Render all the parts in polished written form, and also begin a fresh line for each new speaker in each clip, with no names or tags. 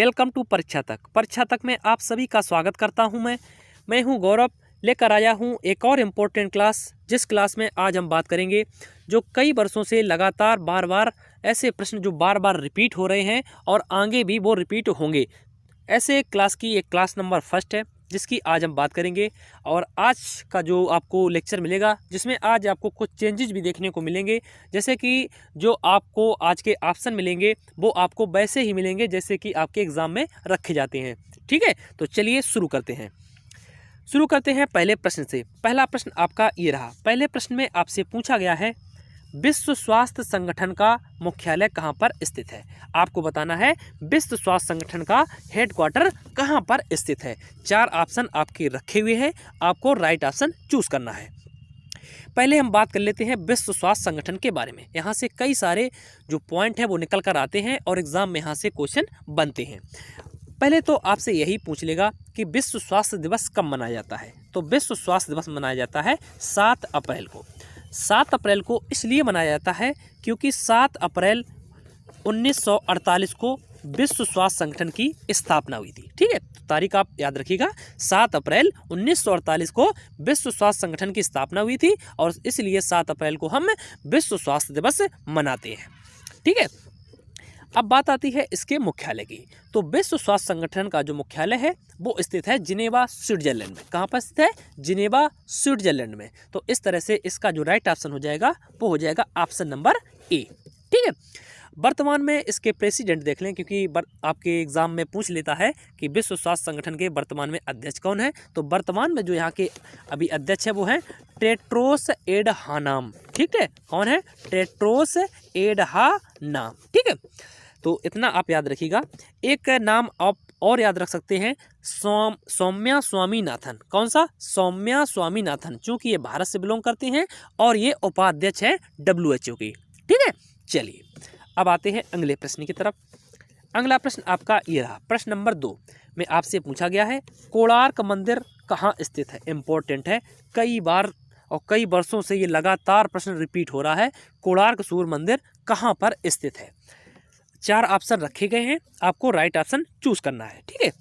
Welcome to परीक्षा तक में आप सभी का स्वागत करता हूं। मैं हूं गौरव, लेकर आया हूं एक और इम्पोर्टेंट क्लास, जिस क्लास में आज हम बात करेंगे जो कई वर्षों से लगातार बार बार ऐसे प्रश्न जो बार बार रिपीट हो रहे हैं और आगे भी वो रिपीट होंगे, ऐसे क्लास की एक क्लास नंबर फर्स्ट है जिसकी आज हम बात करेंगे। और आज का जो आपको लेक्चर मिलेगा जिसमें आज आपको कुछ चेंजेस भी देखने को मिलेंगे, जैसे कि जो आपको आज के ऑप्शन मिलेंगे वो आपको वैसे ही मिलेंगे जैसे कि आपके एग्ज़ाम में रखे जाते हैं। ठीक है, तो चलिए शुरू करते हैं पहले प्रश्न से। पहला प्रश्न आपका ये रहा। पहले प्रश्न में आपसे पूछा गया है विश्व स्वास्थ्य संगठन का मुख्यालय कहाँ पर स्थित है। आपको बताना है विश्व स्वास्थ्य संगठन का हेडक्वार्टर कहाँ पर स्थित है। 4 ऑप्शन आपके रखे हुए हैं, आपको राइट ऑप्शन चूज करना है। पहले हम बात कर लेते हैं विश्व स्वास्थ्य संगठन के बारे में। यहाँ से कई सारे जो पॉइंट है वो निकल कर आते हैं और एग्जाम में यहाँ से क्वेश्चन बनते हैं। पहले तो आपसे यही पूछ लेगा कि विश्व स्वास्थ्य दिवस कब मनाया जाता है। तो विश्व स्वास्थ्य दिवस मनाया जाता है 7 अप्रैल को। 7 अप्रैल को इसलिए मनाया जाता है क्योंकि 7 अप्रैल 1948 को विश्व स्वास्थ्य संगठन की स्थापना हुई थी। ठीक है, तो तारीख आप याद रखिएगा, 7 अप्रैल 1948 को विश्व स्वास्थ्य संगठन की स्थापना हुई थी और इसलिए 7 अप्रैल को हम विश्व स्वास्थ्य दिवस मनाते हैं। ठीक है, अब बात आती है इसके मुख्यालय की। तो विश्व स्वास्थ्य संगठन का जो मुख्यालय है वो स्थित है जिनेवा, स्विट्जरलैंड में। कहाँ पर स्थित है? जिनेवा, स्विट्जरलैंड में। तो इस तरह से इसका जो राइट ऑप्शन हो जाएगा वो हो जाएगा ऑप्शन नंबर ए। ठीक है, वर्तमान में इसके प्रेसिडेंट देख लें, क्योंकि आपके एग्जाम में पूछ लेता है कि विश्व स्वास्थ्य संगठन के वर्तमान में अध्यक्ष कौन है। तो वर्तमान में जो यहाँ के अभी अध्यक्ष है वो है टेड्रोस एडहानम। ठीक है, कौन है? टेड्रोस एडहानम। ठीक है, तो इतना आप याद रखिएगा। एक नाम आप और याद रख सकते हैं, सौम्या स्वामीनाथन। कौन सा? सौम्या स्वामीनाथन, चूंकि ये भारत से बिलोंग करते हैं और ये उपाध्यक्ष है WHO की। ठीक है, चलिए अब आते हैं अगले प्रश्न की तरफ। अगला प्रश्न आपका ये रहा। प्रश्न नंबर 2 में आपसे पूछा गया है कोणार्क मंदिर कहाँ स्थित है। इंपॉर्टेंट है, कई बार और कई वर्षों से ये लगातार प्रश्न रिपीट हो रहा है। कोणार्क सूर्य मंदिर कहाँ पर स्थित है। 4 ऑप्शन रखे गए हैं, आपको राइट ऑप्शन चूज करना है। ठीक है,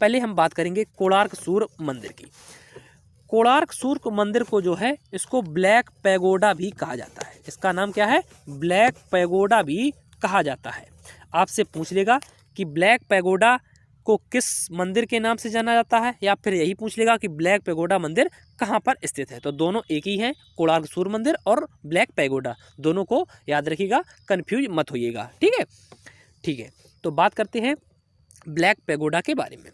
पहले हम बात करेंगे कोणार्क सूर्य मंदिर की। कोणार्क सूर्य मंदिर को जो है इसको ब्लैक पैगोडा भी कहा जाता है। इसका नाम क्या है? ब्लैक पैगोडा भी कहा जाता है। आपसे पूछ लेगा कि ब्लैक पैगोडा को किस मंदिर के नाम से जाना जाता है, या फिर यही पूछ लेगा कि ब्लैक पैगोडा मंदिर कहाँ पर स्थित है। तो दोनों एक ही हैं, कोणार्क सूर्य मंदिर और ब्लैक पैगोडा, दोनों को याद रखिएगा, कंफ्यूज मत होइएगा। ठीक है, तो बात करते हैं ब्लैक पैगोडा के बारे में।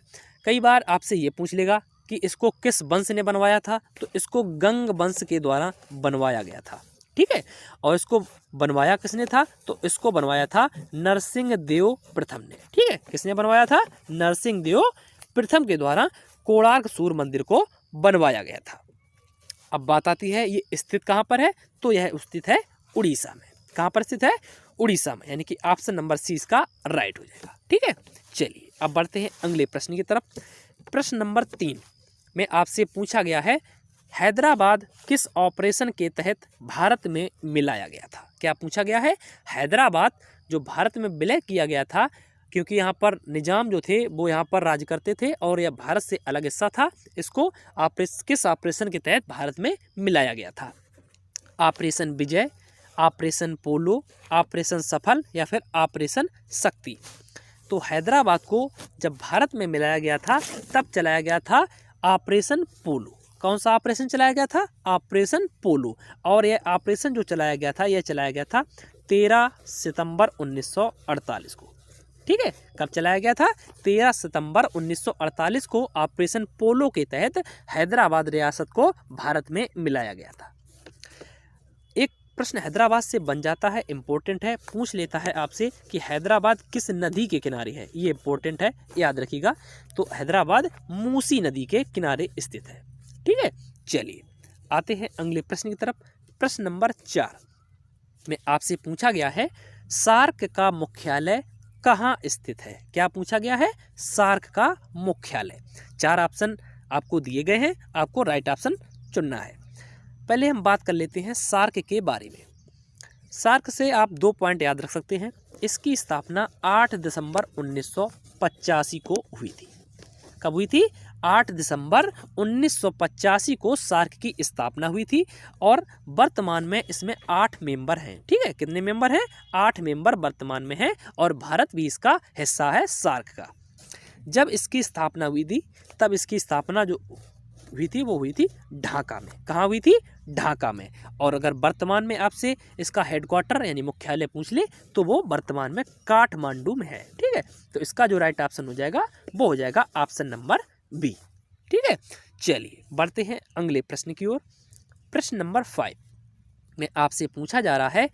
कई बार आपसे ये पूछ लेगा कि इसको किस वंश ने बनवाया था। तो इसको गंग वंश के द्वारा बनवाया गया था। ठीक है, और इसको बनवाया किसने था? तो इसको बनवाया था नरसिंह देव प्रथम ने। ठीक है, किसने बनवाया था? नरसिंह देव प्रथम के द्वारा कोणार्क सूर्य मंदिर को बनवाया गया था। अब बात आती है ये स्थित कहाँ पर है। तो यह स्थित है उड़ीसा में। कहाँ पर स्थित है? उड़ीसा में, यानी कि ऑप्शन नंबर सी इसका राइट हो जाएगा। ठीक है, चलिए अब बढ़ते हैं अगले प्रश्न की तरफ। प्रश्न नंबर 3 में आपसे पूछा गया है हैदराबाद किस ऑपरेशन के तहत भारत में मिलाया गया था। क्या पूछा गया है? हैदराबाद जो भारत में विलय किया गया था, क्योंकि यहाँ पर निजाम जो थे वो यहाँ पर राज करते थे और यह भारत से अलग हिस्सा था। इसको किस ऑपरेशन के तहत भारत में मिलाया गया था? ऑपरेशन विजय, ऑपरेशन पोलो, ऑपरेशन सफल, या फिर ऑपरेशन शक्ति। तो हैदराबाद को जब भारत में मिलाया गया था तब चलाया गया था ऑपरेशन पोलो। कौन सा ऑपरेशन चलाया गया था? ऑपरेशन पोलो। और यह ऑपरेशन जो चलाया गया था यह चलाया गया था 13 सितंबर 1948 को। ठीक है, कब चलाया गया था? 13 सितंबर 1948 को ऑपरेशन पोलो के तहत हैदराबाद रियासत को भारत में मिलाया गया था। एक प्रश्न हैदराबाद से बन जाता है, इंपॉर्टेंट है, पूछ लेता है आपसे कि हैदराबाद किस नदी के किनारे है। ये इंपॉर्टेंट है, याद रखिएगा। तो हैदराबाद मूसी नदी के किनारे स्थित है। ठीक है, चलिए आते हैं अगले प्रश्न की तरफ। प्रश्न नंबर 4 में आपसे पूछा गया है सार्क का मुख्यालय कहाँ स्थित है। क्या पूछा गया है? सार्क का मुख्यालय। 4 ऑप्शन आपको दिए गए हैं, आपको राइट ऑप्शन चुनना है। पहले हम बात कर लेते हैं सार्क के बारे में। सार्क से आप 2 पॉइंट याद रख सकते हैं। इसकी स्थापना 8 दिसंबर 1985 को हुई थी। कब हुई थी? 8 दिसंबर 1985 को सार्क की स्थापना हुई थी और वर्तमान में इसमें 8 मेंबर हैं। ठीक है, कितने मेंबर हैं? 8 मेंबर वर्तमान में हैं और भारत भी इसका हिस्सा है सार्क का। जब इसकी स्थापना हुई थी तब इसकी स्थापना जो हुई थी वो हुई थी ढाका में। कहाँ हुई थी? ढाका में। और अगर वर्तमान में आपसे इसका हेडक्वार्टर यानी मुख्यालय पूछ ले तो वो वर्तमान में काठमांडू में है। ठीक है, तो इसका जो राइट ऑप्शन हो जाएगा वो हो जाएगा ऑप्शन नंबर बी। ठीक है, चलिए बढ़ते हैं अगले प्रश्न की ओर। प्रश्न नंबर 5 में आपसे पूछा जा रहा है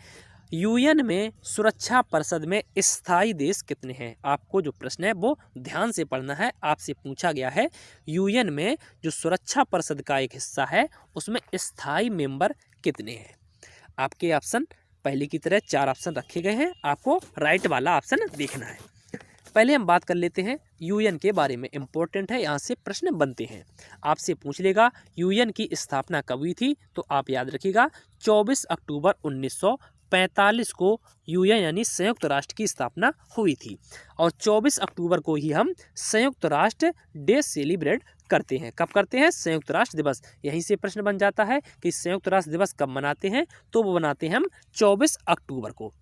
यूएन में सुरक्षा परिषद में स्थायी देश कितने हैं? आपको जो प्रश्न है वो ध्यान से पढ़ना है। आपसे पूछा गया है यूएन में जो सुरक्षा परिषद का एक हिस्सा है उसमें स्थायी मेंबर कितने हैं? आपके ऑप्शन पहले की तरह 4 ऑप्शन रखे गए हैं, आपको राइट वाला ऑप्शन देखना है। पहले हम बात कर लेते हैं यूएन के बारे में, इंपॉर्टेंट है, यहाँ से प्रश्न बनते हैं। आपसे पूछ लेगा यूएन की स्थापना कब हुई थी, तो आप याद रखिएगा 24 अक्टूबर 1945 को यूएन यानी संयुक्त राष्ट्र की स्थापना हुई थी और 24 अक्टूबर को ही हम संयुक्त राष्ट्र डे सेलिब्रेट करते हैं। कब करते हैं? संयुक्त राष्ट्र दिवस। यहीं से प्रश्न बन जाता है कि संयुक्त राष्ट्र दिवस कब मनाते हैं, तो वो मनाते हैं हम 24 अक्टूबर को।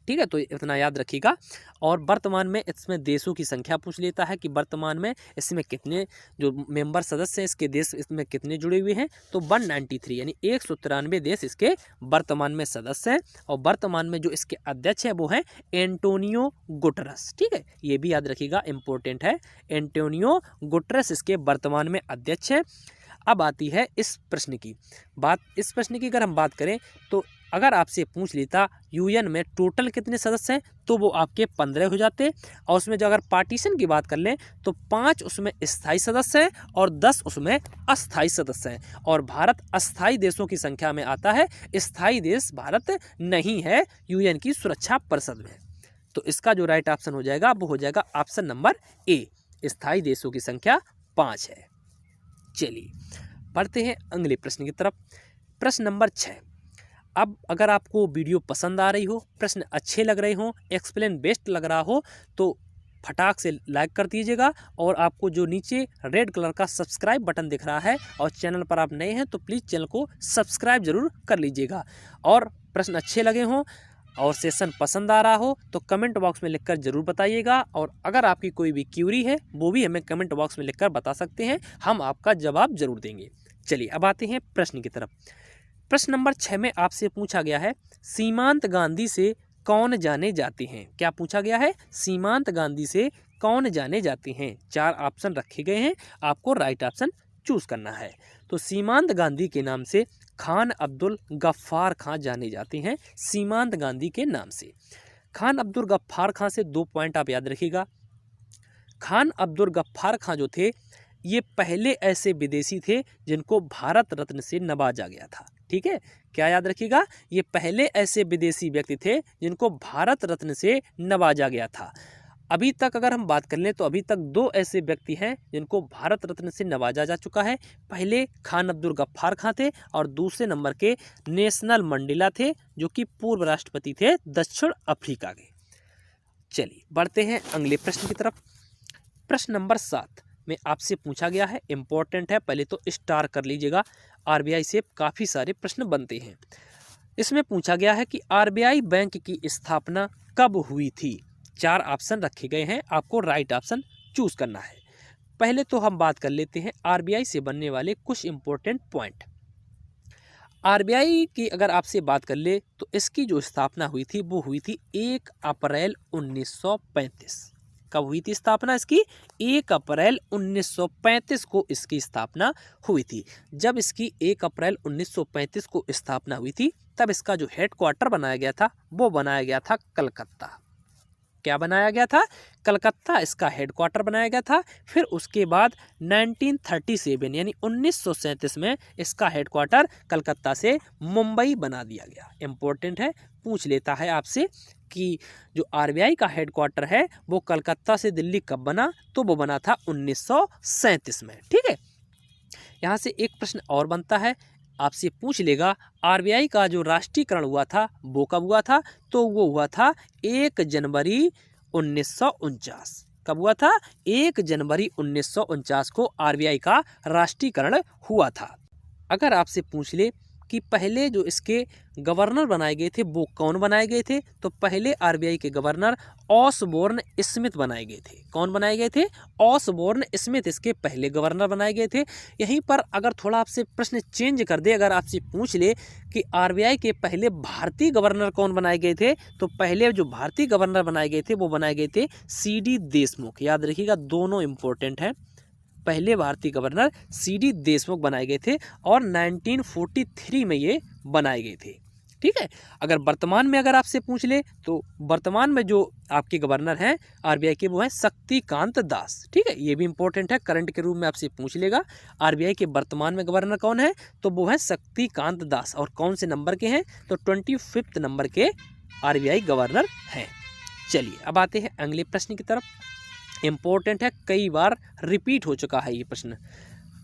ठीक है, तो इतना याद रखिएगा। और वर्तमान में इसमें देशों की संख्या पूछ लेता है कि वर्तमान में इसमें कितने जो मेंबर सदस्य हैं, इसके देश इसमें कितने जुड़े हुए हैं, तो 193 यानी 193 देश इसके वर्तमान में सदस्य हैं। और वर्तमान में जो इसके अध्यक्ष है वो हैं एंटोनियो गुटेरेस। ठीक है, ये भी याद रखिएगा, इंपॉर्टेंट है। एंटोनियो गुटेरेस इसके वर्तमान में अध्यक्ष हैं। अब आती है इस प्रश्न की बात। इस प्रश्न की अगर हम बात करें तो अगर आपसे पूछ लेता यूएन में टोटल कितने सदस्य हैं, तो वो आपके 15 हो जाते। और उसमें जो अगर पार्टीशन की बात कर लें तो 5 उसमें स्थायी सदस्य हैं और 10 उसमें अस्थायी सदस्य हैं। और भारत अस्थायी देशों की संख्या में आता है, स्थायी देश भारत नहीं है यूएन की सुरक्षा परिषद में। तो इसका जो राइट ऑप्शन हो जाएगा वो हो जाएगा ऑप्शन नंबर ए, स्थायी देशों की संख्या 5 है। चलिए बढ़ते हैं अगले प्रश्न की तरफ। प्रश्न नंबर 6। अब अगर आपको वीडियो पसंद आ रही हो, प्रश्न अच्छे लग रहे हो, एक्सप्लेन बेस्ट लग रहा हो, तो फटाक से लाइक कर दीजिएगा। और आपको जो नीचे रेड कलर का सब्सक्राइब बटन दिख रहा है और चैनल पर आप नए हैं तो प्लीज़ चैनल को सब्सक्राइब जरूर कर लीजिएगा। और प्रश्न अच्छे लगे हों और सेशन पसंद आ रहा हो तो कमेंट बॉक्स में लिखकर ज़रूर बताइएगा। और अगर आपकी कोई भी क्यूरी है वो भी हमें कमेंट बॉक्स में लिखकर बता सकते हैं, हम आपका जवाब जरूर देंगे। चलिए अब आते हैं प्रश्न की तरफ। प्रश्न नंबर 6 में आपसे पूछा गया है सीमांत गांधी से कौन जाने जाते हैं? क्या पूछा गया है? सीमांत गांधी से कौन जाने जाते हैं? 4 ऑप्शन रखे गए हैं, आपको राइट ऑप्शन चूज करना है। तो सीमांत गांधी के नाम से खान अब्दुल गफ्फार खां जाने जाते हैं। सीमांत गांधी के नाम से खान अब्दुल गफ्फार खां से 2 पॉइंट आप याद रखिएगा। खान अब्दुल गफ्फार खां जो थे ये पहले ऐसे विदेशी थे जिनको भारत रत्न से नवाजा गया था। ठीक है, क्या याद रखिएगा, ये पहले ऐसे विदेशी व्यक्ति थे जिनको भारत रत्न से नवाजा गया था। अभी तक अगर हम बात कर लें तो अभी तक 2 ऐसे व्यक्ति हैं जिनको भारत रत्न से नवाजा जा चुका है। पहले खान अब्दुल गफ्फार खां थे और दूसरे नंबर के नेशनल मंडेला थे जो कि पूर्व राष्ट्रपति थे दक्षिण अफ्रीका के। चलिए बढ़ते हैं अगले प्रश्न की तरफ। प्रश्न नंबर 7 में आपसे पूछा गया है, इंपॉर्टेंट है, पहले तो स्टार कर लीजिएगा। आरबीआई से काफ़ी सारे प्रश्न बनते हैं। इसमें पूछा गया है कि आरबीआई बैंक की स्थापना कब हुई थी? 4 ऑप्शन रखे गए हैं, आपको राइट ऑप्शन चूज करना है। पहले तो हम बात कर लेते हैं आरबीआई से बनने वाले कुछ इंपॉर्टेंट पॉइंट। आरबीआई की अगर आपसे बात कर ले तो इसकी जो स्थापना हुई थी वो हुई थी 1 अप्रैल 1935। कब हुई थी स्थापना इसकी? 1 अप्रैल 1935 को इसकी स्थापना हुई थी। जब इसकी 1 अप्रैल 1935 को स्थापना हुई थी तब इसका जो हेडक्वार्टर बनाया गया था वो बनाया गया था कलकत्ता। क्या बनाया गया था? कलकत्ता इसका हेडक्वार्टर बनाया गया था। फिर उसके बाद 1937 यानी 1937 में इसका हेडक्वार्टर कलकत्ता से मुंबई बना दिया गया। इंपॉर्टेंट है, पूछ लेता है आपसे कि जो आरबीआई का हेडक्वार्टर है वो कलकत्ता से दिल्ली कब बना, तो वो बना था 1937 में। ठीक है, यहाँ से एक प्रश्न और बनता है, आपसे पूछ लेगा आरबीआई का जो राष्ट्रीयकरण हुआ था वो कब हुआ था, तो वो हुआ था 1 जनवरी 1949। कब हुआ था? 1 जनवरी 1949 को आरबीआई का राष्ट्रीयकरण हुआ था। अगर आपसे पूछ ले कि पहले जो इसके गवर्नर बनाए गए थे वो कौन बनाए गए थे, तो पहले आरबीआई के गवर्नर ऑसबोर्न स्मिथ बनाए गए थे। कौन बनाए गए थे? ऑसबोर्न स्मिथ इसके पहले गवर्नर बनाए गए थे। यहीं पर अगर थोड़ा आपसे प्रश्न चेंज कर दे, अगर आपसे पूछ ले कि आरबीआई के पहले भारतीय गवर्नर कौन बनाए गए थे, तो पहले जो भारतीय गवर्नर बनाए गए थे वो बनाए गए थे सीडी देशमुख। याद रखिएगा, दोनों इंपॉर्टेंट हैं। पहले भारतीय गवर्नर सीडी देशमुख बनाए गए थे और 1943 में ये बनाए गए थे। ठीक है। अगर वर्तमान में अगर आपसे पूछ ले तो वर्तमान में जो आपके गवर्नर हैं आरबीआई के वो हैं शक्तिकांत दास। ठीक है, ये भी इंपॉर्टेंट है, करंट के रूप में आपसे पूछ लेगा आरबीआई के वर्तमान में गवर्नर कौन है, तो वो है शक्तिकांत दास। और कौन से नंबर के हैं, तो 25 नंबर के आरबीआई गवर्नर हैं। चलिए अब आते हैं अगले प्रश्न की तरफ। इम्पोर्टेंट है, कई बार रिपीट हो चुका है ये प्रश्न।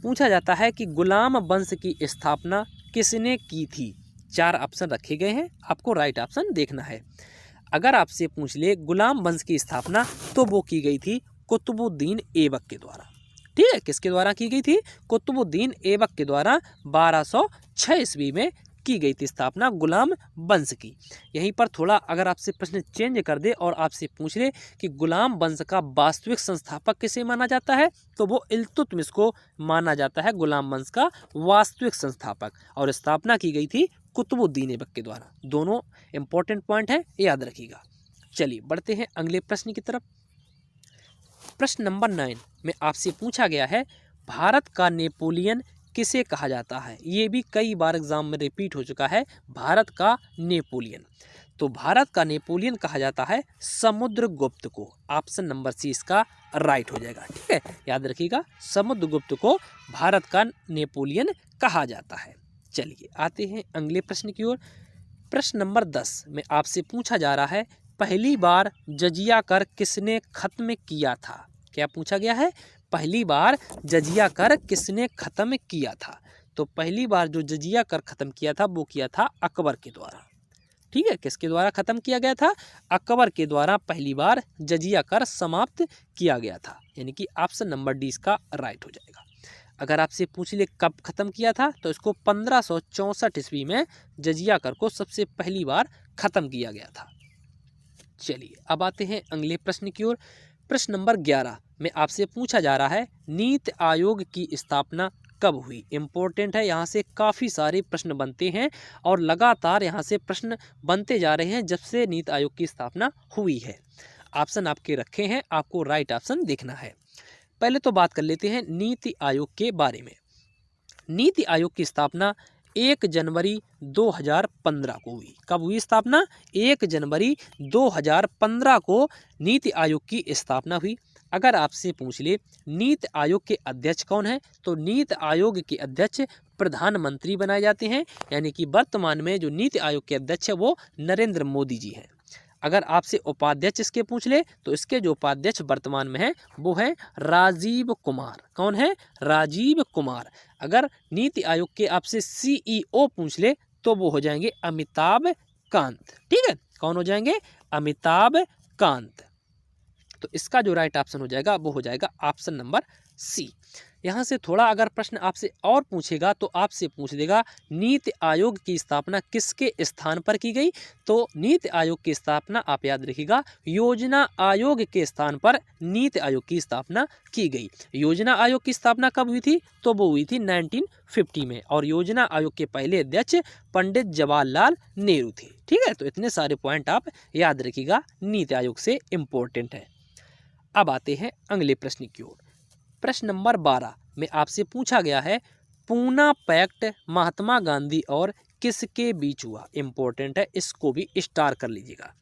पूछा जाता है कि गुलाम वंश की स्थापना किसने की थी? 4 ऑप्शन रखे गए हैं, आपको राइट ऑप्शन देखना है। अगर आपसे पूछ ले गुलाम वंश की स्थापना, तो वो की गई थी कुतुबुद्दीन ऐबक के द्वारा। ठीक है, किसके द्वारा की गई थी? कुतुबुद्दीन ऐबक के द्वारा 1206 ईस्वी में की गई थी स्थापना गुलाम वंश की। यहीं पर थोड़ा अगर आपसे प्रश्न चेंज कर दे और आपसे पूछ ले कि गुलाम वंश का वास्तविक संस्थापक किसे माना जाता है, तो वो इल्तुतमिश को माना जाता है गुलाम वंश का वास्तविक संस्थापक। और स्थापना की गई थी कुतुबुद्दीन ऐबक के द्वारा। दोनों इंपॉर्टेंट पॉइंट है, याद रखिएगा। चलिए बढ़ते हैं अगले प्रश्न की तरफ। प्रश्न नंबर 9 में आपसे पूछा गया है भारत का नेपोलियन किसे कहा जाता है? ये भी कई बार एग्जाम में रिपीट हो चुका है, भारत का नेपोलियन। तो भारत का नेपोलियन कहा जाता है समुद्रगुप्त को। ऑप्शन नंबर सी इसका राइट हो जाएगा। ठीक है, याद रखिएगा, समुद्रगुप्त को भारत का नेपोलियन कहा जाता है। चलिए आते हैं अगले प्रश्न की ओर। प्रश्न नंबर 10 में आपसे पूछा जा रहा है पहली बार जजिया कर किसने खत्म किया था? क्या पूछा गया है? पहली बार जजिया कर किसने खत्म किया था? तो पहली बार जो जजिया कर खत्म किया था वो किया था अकबर के द्वारा। ठीक है, किसके द्वारा खत्म किया गया था? अकबर के द्वारा पहली बार जजिया कर समाप्त किया गया था। यानी कि ऑप्शन नंबर डी इसका राइट हो जाएगा। अगर आपसे पूछ ले कब खत्म किया था, तो इसको 1564 ईस्वी में जजिया कर को सबसे पहली बार खत्म किया गया था। चलिए अब आते हैं अगले प्रश्न की ओर। प्रश्न नंबर 11 में आपसे पूछा जा रहा है नीति आयोग की स्थापना कब हुई? इंपॉर्टेंट है, यहाँ से काफ़ी सारे प्रश्न बनते हैं और लगातार यहाँ से प्रश्न बनते जा रहे हैं जब से नीति आयोग की स्थापना हुई है। ऑप्शन आपके रखे हैं, आपको राइट ऑप्शन देखना है। पहले तो बात कर लेते हैं नीति आयोग के बारे में। नीति आयोग की स्थापना 1 जनवरी 2015 को हुई। कब हुई स्थापना? 1 जनवरी 2015 को नीति आयोग की स्थापना हुई। अगर आपसे पूछ ले नीति आयोग के अध्यक्ष कौन है, तो नीति आयोग के अध्यक्ष प्रधानमंत्री बनाए जाते हैं। यानी कि वर्तमान में जो नीति आयोग के अध्यक्ष है वो नरेंद्र मोदी जी हैं। अगर आपसे उपाध्यक्ष इसके पूछ ले, तो इसके जो उपाध्यक्ष वर्तमान में है वो है राजीव कुमार। कौन है? राजीव कुमार। अगर नीति आयोग के आपसे सीईओ पूछ ले, तो वो हो जाएंगे अमिताभ कांत। ठीक है, कौन हो जाएंगे? अमिताभ कांत। तो इसका जो राइट ऑप्शन हो जाएगा वो हो जाएगा ऑप्शन नंबर सी। यहाँ से थोड़ा अगर प्रश्न आपसे और पूछेगा तो आपसे पूछ देगा नीति आयोग की स्थापना किसके स्थान पर की गई? तो नीति आयोग की स्थापना आप याद रखिएगा योजना आयोग के स्थान पर नीति आयोग की स्थापना की गई। योजना आयोग की स्थापना कब हुई थी? तो वो हुई थी 1950 में। और योजना आयोग के पहले अध्यक्ष पंडित जवाहरलाल नेहरू थे। ठीक है, तो इतने सारे पॉइंट आप याद रखिएगा, नीति आयोग से इम्पोर्टेंट है। अब आते हैं अगले प्रश्न की ओर। प्रश्न नंबर 12 में आपसे पूछा गया है पूना पैक्ट महात्मा गांधी और किसके बीच हुआ? इंपॉर्टेंट है, इसको भी स्टार कर लीजिएगा,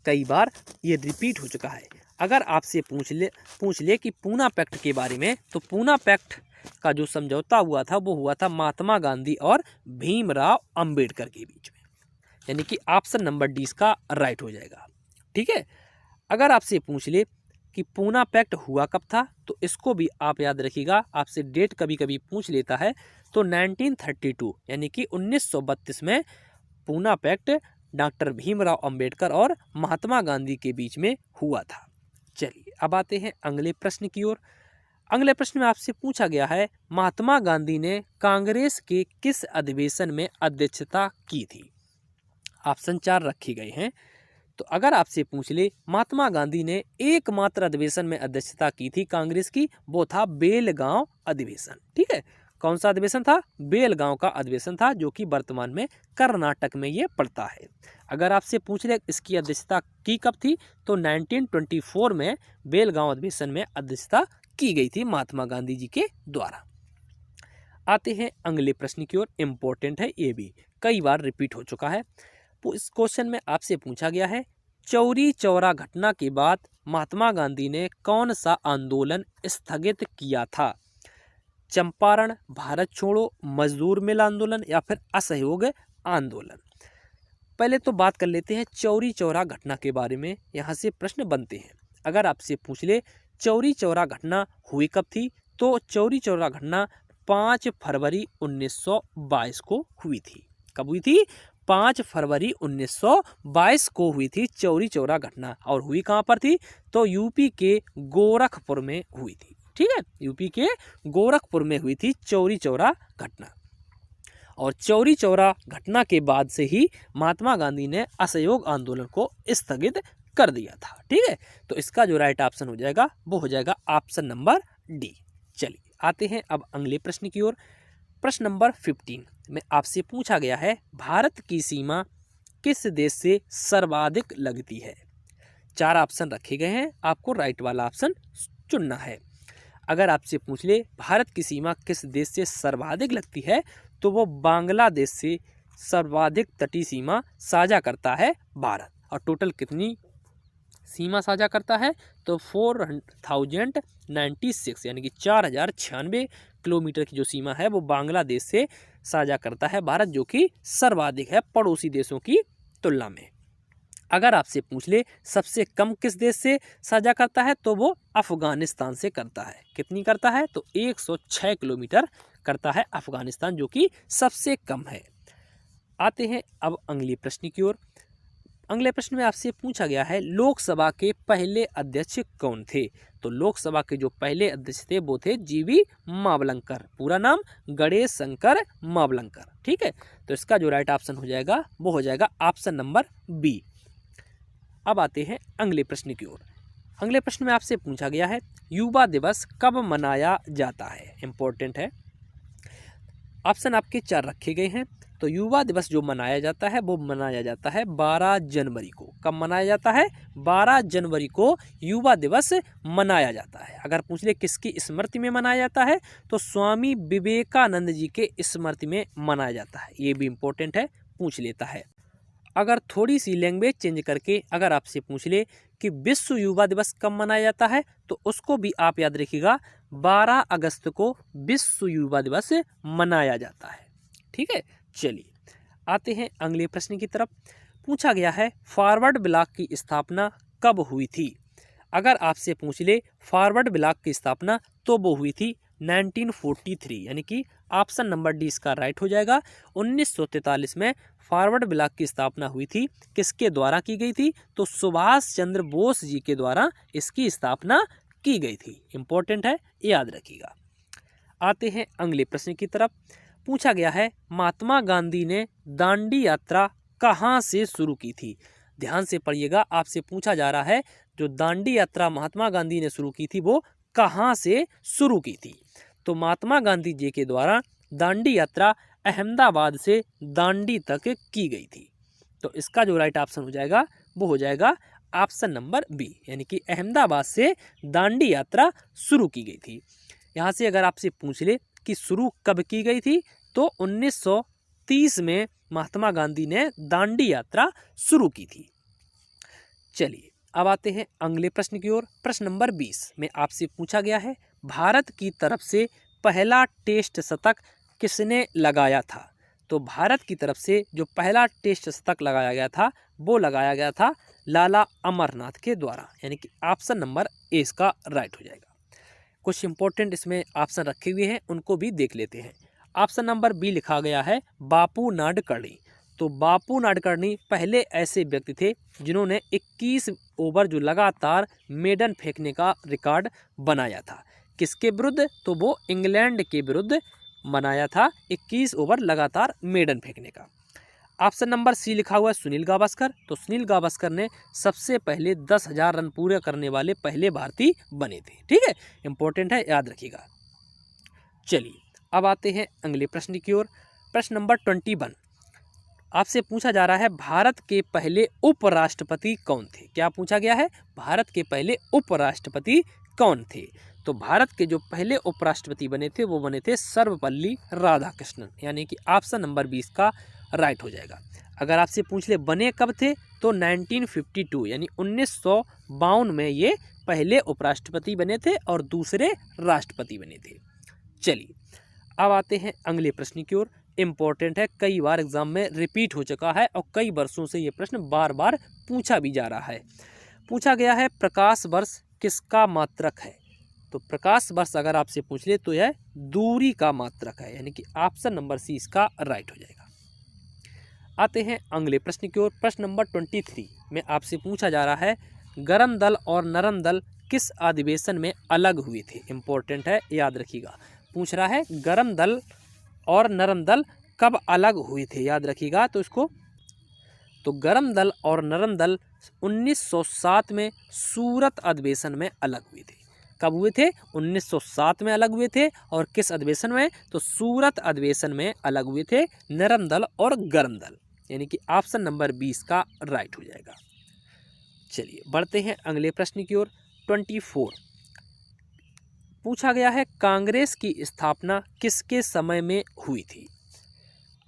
कई बार ये रिपीट हो चुका है। अगर आपसे पूछ ले कि पूना पैक्ट के बारे में, तो पूना पैक्ट का जो समझौता हुआ था वो हुआ था महात्मा गांधी और भीमराव अंबेडकर के बीच में। यानी कि ऑप्शन नंबर डी इसका राइट हो जाएगा। ठीक है, अगर आपसे पूछ ले कि पूना पैक्ट हुआ कब था, तो इसको भी आप याद रखिएगा, आपसे डेट कभी कभी पूछ लेता है। तो 1932 यानी कि 1932 में पूना पैक्ट डॉक्टर भीमराव अंबेडकर और महात्मा गांधी के बीच में हुआ था। चलिए अब आते हैं अगले प्रश्न की ओर। अगले प्रश्न में आपसे पूछा गया है, महात्मा गांधी ने कांग्रेस के किस अधिवेशन में अध्यक्षता की थी? ऑप्शन 4 रखे गए हैं। तो अगर आपसे पूछ ले महात्मा गांधी ने एकमात्र अधिवेशन में अध्यक्षता की थी कांग्रेस की, वो था बेलगांव अधिवेशन। ठीक है, कौन सा अधिवेशन था? बेलगांव का अधिवेशन था, जो कि वर्तमान में कर्नाटक में ये पड़ता है। अगर आपसे पूछ ले इसकी अध्यक्षता की कब थी, तो 1924 में बेलगांव अधिवेशन में अध्यक्षता की गई थी महात्मा गांधी जी के द्वारा। आते हैं अगले प्रश्न की ओर। इम्पोर्टेंट है, ये भी कई बार रिपीट हो चुका है। इस क्वेश्चन में आपसे पूछा गया है, चौरी चौरा घटना के बाद महात्मा गांधी ने कौन सा आंदोलन स्थगित किया था? चंपारण, भारत छोड़ो, मजदूर मिल आंदोलन या फिर असहयोग आंदोलन? पहले तो बात कर लेते हैं चौरी चौरा घटना के बारे में, यहाँ से प्रश्न बनते हैं। अगर आपसे पूछ ले चौरी चौरा घटना हुई कब थी, तो चौरी चौरा घटना 5 फरवरी 1922 को हुई थी। कब हुई थी? 5 फरवरी 1922 को हुई थी चौरी चौरा घटना। और हुई कहाँ पर थी? तो यूपी के गोरखपुर में हुई थी। ठीक है, यूपी के गोरखपुर में हुई थी चौरी चौरा घटना। और चौरी चौरा घटना के बाद से ही महात्मा गांधी ने असहयोग आंदोलन को स्थगित कर दिया था। ठीक है, तो इसका जो राइट ऑप्शन हो जाएगा वो हो जाएगा ऑप्शन नंबर डी। चलिए आते हैं अब अगले प्रश्न की ओर। प्रश्न नंबर 15 में आपसे पूछा गया है, भारत की सीमा किस देश से सर्वाधिक लगती है? 4 ऑप्शन रखे गए हैं, आपको राइट वाला ऑप्शन चुनना है। अगर आपसे पूछ ले भारत की सीमा किस देश से सर्वाधिक लगती है, तो वो बांग्लादेश से सर्वाधिक तटीय सीमा साझा करता है भारत। और टोटल कितनी सीमा साझा करता है? तो 4096 यानी कि 4096 किलोमीटर की जो सीमा है वो बांग्लादेश से साझा करता है भारत, जो कि सर्वाधिक है पड़ोसी देशों की तुलना में। अगर आपसे पूछ ले सबसे कम किस देश से साझा करता है, तो वो अफगानिस्तान से करता है। कितनी करता है? तो 106 किलोमीटर करता है अफगानिस्तान, जो कि सबसे कम है। आते हैं अब अगले प्रश्न की ओर। अगले प्रश्न में आपसे पूछा गया है, लोकसभा के पहले अध्यक्ष कौन थे? तो लोकसभा के जो पहले अध्यक्ष थे वो थे जीवी मावलंकर। पूरा नाम गणेश शंकर मावलंकर। ठीक है, तो इसका जो राइट ऑप्शन हो जाएगा वो हो जाएगा ऑप्शन नंबर बी। अब आते हैं अगले प्रश्न की ओर। अगले प्रश्न में आपसे पूछा गया है, युवा दिवस कब मनाया जाता है? इंपॉर्टेंट है। ऑप्शन आपके 4 रखे गए हैं। तो युवा दिवस जो मनाया जाता है वो मनाया जाता है 12 जनवरी को। कब मनाया जाता है? 12 जनवरी को युवा दिवस मनाया जाता है। अगर पूछ ले किसकी स्मृति में मनाया जाता है, तो स्वामी विवेकानंद जी के स्मृति में मनाया जाता है। ये भी इम्पोर्टेंट है, पूछ लेता है। अगर थोड़ी सी लैंग्वेज चेंज करके अगर आपसे पूछ ले कि विश्व युवा दिवस कब मनाया जाता है, तो उसको भी आप याद रखिएगा 12 अगस्त को विश्व युवा दिवस मनाया जाता है। ठीक है, चलिए आते हैं अगले प्रश्न की तरफ। पूछा गया है, फॉरवर्ड ब्लॉक की स्थापना कब हुई थी? अगर आपसे पूछ ले फॉरवर्ड ब्लॉक की स्थापना, तो वो हुई थी 1943, यानी कि ऑप्शन नंबर डी इसका राइट हो जाएगा। 1943 में फॉरवर्ड ब्लॉक की स्थापना हुई थी। किसके द्वारा की गई थी? तो सुभाष चंद्र बोस जी के द्वारा इसकी स्थापना की गई थी। इंपॉर्टेंट है, याद रखिएगा। आते हैं अगले प्रश्न की तरफ। पूछा गया है, महात्मा गांधी ने दांडी यात्रा कहाँ से शुरू की थी? ध्यान से पढ़िएगा, आपसे पूछा जा रहा है जो दांडी यात्रा महात्मा गांधी ने शुरू की थी वो कहाँ से शुरू की थी? तो महात्मा गांधी जी के द्वारा दांडी यात्रा अहमदाबाद से दांडी तक की गई थी। तो इसका जो राइट ऑप्शन हो जाएगा वो हो जाएगा ऑप्शन नंबर बी, यानी कि अहमदाबाद से दांडी यात्रा शुरू की गई थी। यहाँ से अगर आपसे पूछ ले कि शुरू कब की गई थी, तो 1930 में महात्मा गांधी ने दांडी यात्रा शुरू की थी। चलिए अब आते हैं अगले प्रश्न की ओर। प्रश्न नंबर 20 में आपसे पूछा गया है, भारत की तरफ से पहला टेस्ट शतक किसने लगाया था? तो भारत की तरफ से जो पहला टेस्ट शतक लगाया गया था वो लगाया गया था लाला अमरनाथ के द्वारा, यानी कि ऑप्शन नंबर ए इसका राइट हो जाएगा। कुछ इंपॉर्टेंट इसमें ऑप्शन रखे हुए हैं, उनको भी देख लेते हैं। ऑप्शन नंबर बी लिखा गया है बापू नाडकर्णी। तो बापू नाडकर्णी पहले ऐसे व्यक्ति थे जिन्होंने 21 ओवर जो लगातार मेडन फेंकने का रिकॉर्ड बनाया था। किसके विरुद्ध? तो वो इंग्लैंड के विरुद्ध बनाया था 21 ओवर लगातार मेडन फेंकने का। ऑप्शन नंबर सी लिखा हुआ है सुनील गावस्कर। तो सुनील गावस्कर ने सबसे पहले 10,000 रन पूरे करने वाले पहले भारतीय बने थे। ठीक है, इंपॉर्टेंट है, याद रखिएगा। चलिए अब आते हैं अगले प्रश्न की ओर। प्रश्न नंबर 21 आपसे पूछा जा रहा है भारत के पहले उपराष्ट्रपति कौन थे। क्या पूछा गया है? भारत के पहले उपराष्ट्रपति कौन थे? तो भारत के जो पहले उपराष्ट्रपति बने थे वो बने थे सर्वपल्ली राधाकृष्णन, यानी कि ऑप्शन नंबर 20 का राइट हो जाएगा। अगर आपसे पूछ ले बने कब थे, तो 1952 यानी 1952 में ये पहले उपराष्ट्रपति बने थे और दूसरे राष्ट्रपति बने थे। चलिए अब आते हैं अगले प्रश्न की ओर। इम्पोर्टेंट है, कई बार एग्जाम में रिपीट हो चुका है और कई वर्षों से ये प्रश्न बार बार पूछा भी जा रहा है। पूछा गया है प्रकाश वर्ष किसका मात्रक है। तो प्रकाश वर्ष अगर आपसे पूछ ले तो यह दूरी का मात्रक है, यानी कि ऑप्शन नंबर सी इसका राइट हो जाएगा। आते हैं अगले प्रश्न की ओर। प्रश्न नंबर 23 में आपसे पूछा जा रहा है गरम दल और नरम दल किस अधिवेशन में अलग हुए थे। इंपॉर्टेंट है, याद रखिएगा। पूछ रहा है गरम दल और नरम दल कब अलग हुए थे, याद रखिएगा। तो इसको तो गरम दल और नरम दल 1907 में सूरत अधिवेशन में अलग हुए थे। कब हुए थे? 1907 में अलग हुए थे। और किस अधिवेशन में? तो सूरत अधिवेशन में अलग हुए थे नरम दल और गरम दल, यानी कि ऑप्शन नंबर 20 का राइट हो जाएगा। चलिए बढ़ते हैं अगले प्रश्न की ओर। 24 पूछा गया है कांग्रेस की स्थापना किसके समय में हुई थी।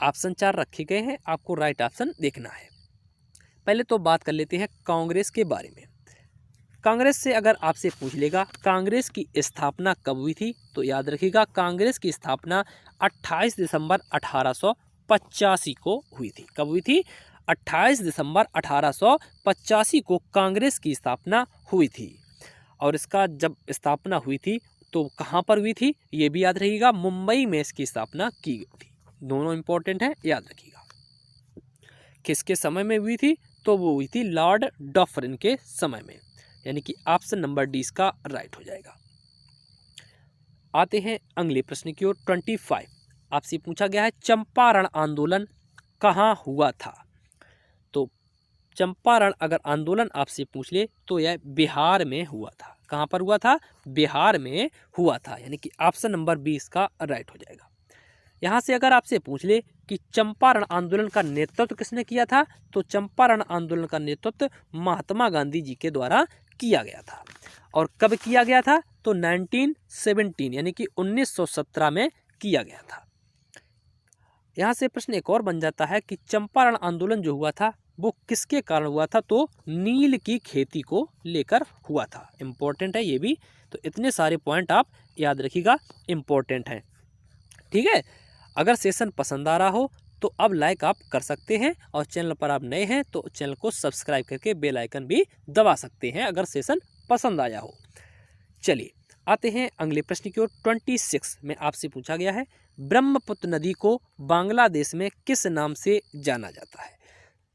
ऑप्शन 4 रखे गए हैं, आपको राइट ऑप्शन देखना है। पहले तो बात कर लेते हैं कांग्रेस के बारे में। कांग्रेस से अगर आपसे पूछ लेगा कांग्रेस की स्थापना कब हुई थी, तो याद रखिएगा कांग्रेस की स्थापना 28 दिसंबर 1885 को हुई थी। कब हुई थी? 28 दिसंबर 1885 को कांग्रेस की स्थापना हुई थी। और इसका जब स्थापना हुई थी तो कहाँ पर हुई थी ये भी याद रखिएगा, मुंबई में इसकी स्थापना की गई थी। दोनों इंपॉर्टेंट हैं, याद रखिएगा। किसके समय में हुई थी? तो वो हुई थी लॉर्ड डफरिन के समय में, यानी कि ऑप्शन नंबर डी का राइट हो जाएगा। आते हैं अगले प्रश्न की ओर। 25 आपसे पूछा गया है चंपारण आंदोलन कहाँ हुआ था। तो चंपारण अगर आंदोलन आपसे पूछ ले तो यह बिहार में हुआ था। कहाँ पर हुआ था? बिहार में हुआ था, यानी कि ऑप्शन नंबर 20 का राइट हो जाएगा। यहाँ से अगर आपसे पूछ ले कि चंपारण आंदोलन का नेतृत्व किसने किया था, तो चंपारण आंदोलन का नेतृत्व महात्मा गांधी जी के द्वारा किया गया था। और कब किया गया था? तो 1917 यानी कि 1917 में किया गया था। यहाँ से प्रश्न एक और बन जाता है कि चंपारण आंदोलन जो हुआ था वो किसके कारण हुआ था, तो नील की खेती को लेकर हुआ था। इम्पोर्टेंट है ये भी, तो इतने सारे पॉइंट आप याद रखिएगा, इम्पोर्टेंट हैं। ठीक है, अगर सेशन पसंद आ रहा हो तो अब लाइक आप कर सकते हैं और चैनल पर आप नए हैं तो चैनल को सब्सक्राइब करके बेल आइकन भी दबा सकते हैं अगर सेशन पसंद आया हो। चलिए आते हैं अगले प्रश्न की ओर। 26 में आपसे पूछा गया है ब्रह्मपुत्र नदी को बांग्लादेश में किस नाम से जाना जाता है।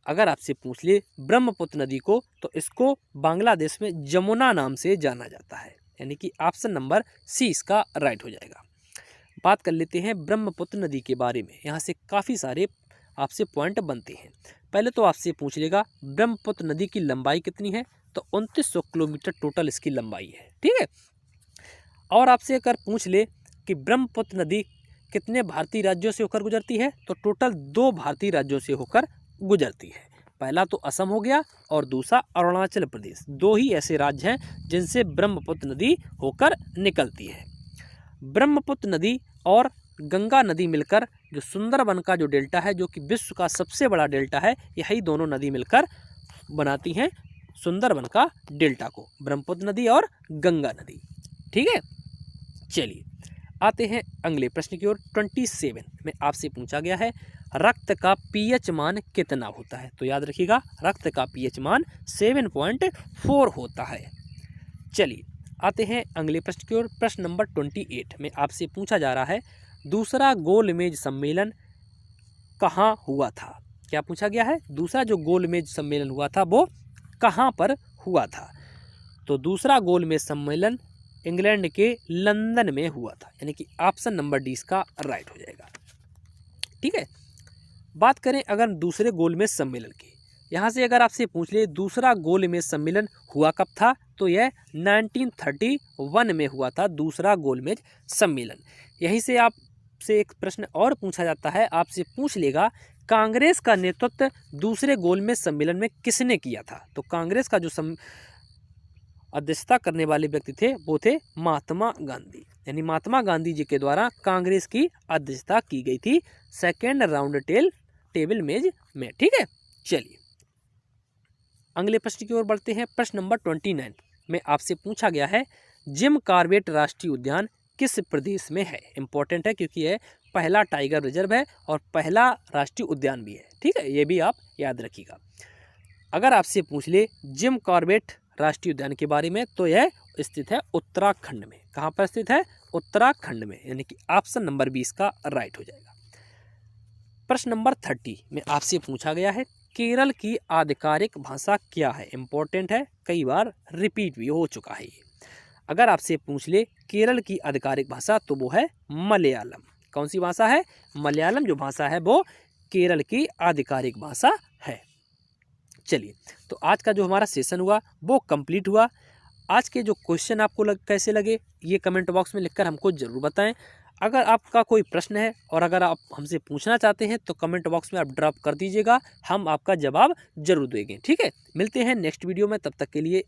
अगर आपसे पूछ ले ब्रह्मपुत्र नदी को तो इसको बांग्लादेश में जमुना नाम से जाना जाता है, यानी कि ऑप्शन नंबर सी इसका राइट हो जाएगा। बात कर लेते हैं ब्रह्मपुत्र नदी के बारे में। यहाँ से काफ़ी सारे आपसे पॉइंट बनते हैं। पहले तो आपसे पूछ लेगा ब्रह्मपुत्र नदी की लंबाई कितनी है, तो 2900 किलोमीटर टोटल इसकी लंबाई है। ठीक है, और आपसे अगर पूछ ले कि ब्रह्मपुत्र नदी कितने भारतीय राज्यों से होकर गुजरती है, तो टोटल 2 भारतीय राज्यों से होकर गुजरती है। पहला तो असम हो गया और दूसरा अरुणाचल प्रदेश। 2 ही ऐसे राज्य हैं जिनसे ब्रह्मपुत्र नदी होकर निकलती है। ब्रह्मपुत्र नदी और गंगा नदी मिलकर जो सुंदरबन का जो डेल्टा है, जो कि विश्व का सबसे बड़ा डेल्टा है, यही दोनों नदी मिलकर बनाती हैं सुंदरबन का डेल्टा को, ब्रह्मपुत्र नदी और गंगा नदी। ठीक है, चलिए आते हैं अगले प्रश्न की ओर। 27 में आपसे पूछा गया है रक्त का पीएच मान कितना होता है। तो याद रखिएगा रक्त का पीएच मान 7.4 होता है। चलिए आते हैं अगले प्रश्न की ओर। प्रश्न नंबर 28 में आपसे पूछा जा रहा है दूसरा गोलमेज सम्मेलन कहाँ हुआ था। क्या पूछा गया है, दूसरा जो गोलमेज सम्मेलन हुआ था वो कहाँ पर हुआ था। तो दूसरा गोलमेज सम्मेलन इंग्लैंड के लंदन में हुआ था, यानी कि ऑप्शन नंबर डी इसका राइट हो जाएगा। ठीक है, बात करें अगर दूसरे गोलमेज सम्मेलन की, यहाँ से अगर आपसे पूछ ले दूसरा गोलमेज सम्मेलन हुआ कब था, तो यह 1931 में हुआ था दूसरा गोलमेज सम्मेलन। यहीं से आपसे एक प्रश्न और पूछा जाता है, आपसे पूछ लेगा कांग्रेस का नेतृत्व दूसरे गोलमेज सम्मेलन में किसने किया था। तो कांग्रेस का जो अध्यक्षता करने वाले व्यक्ति थे वो थे महात्मा गांधी, यानी महात्मा गांधी जी के द्वारा कांग्रेस की अध्यक्षता की गई थी सेकेंड राउंड टेबल मेज में। ठीक है, चलिए अगले प्रश्न की ओर बढ़ते हैं। प्रश्न नंबर 29 में आपसे पूछा गया है जिम कॉर्बेट राष्ट्रीय उद्यान किस प्रदेश में है। इंपॉर्टेंट है क्योंकि यह पहला टाइगर रिजर्व है और पहला राष्ट्रीय उद्यान भी है। ठीक है, ये भी आप याद रखिएगा। अगर आपसे पूछ ले जिम कॉर्बेट राष्ट्रीय उद्यान के बारे में, तो यह स्थित है उत्तराखंड में। कहाँ पर स्थित है, उत्तराखंड में, यानी कि ऑप्शन नंबर 20 का राइट हो जाएगा। प्रश्न नंबर 30 में आपसे पूछा गया है केरल की आधिकारिक भाषा क्या है। इंपॉर्टेंट है, कई बार रिपीट भी हो चुका है ये। अगर आपसे पूछ ले केरल की आधिकारिक भाषा, तो वो है मलयालम। कौन सी भाषा है, मलयालम जो भाषा है वो केरल की आधिकारिक भाषा है। चलिए, तो आज का जो हमारा सेशन हुआ वो कंप्लीट हुआ। आज के जो क्वेश्चन आपको कैसे लगे ये कमेंट बॉक्स में लिखकर हमको ज़रूर बताएं। अगर आपका कोई प्रश्न है और अगर आप हमसे पूछना चाहते हैं तो कमेंट बॉक्स में आप ड्रॉप कर दीजिएगा, हम आपका जवाब जरूर देंगे। ठीक है, मिलते हैं नेक्स्ट वीडियो में, तब तक के लिए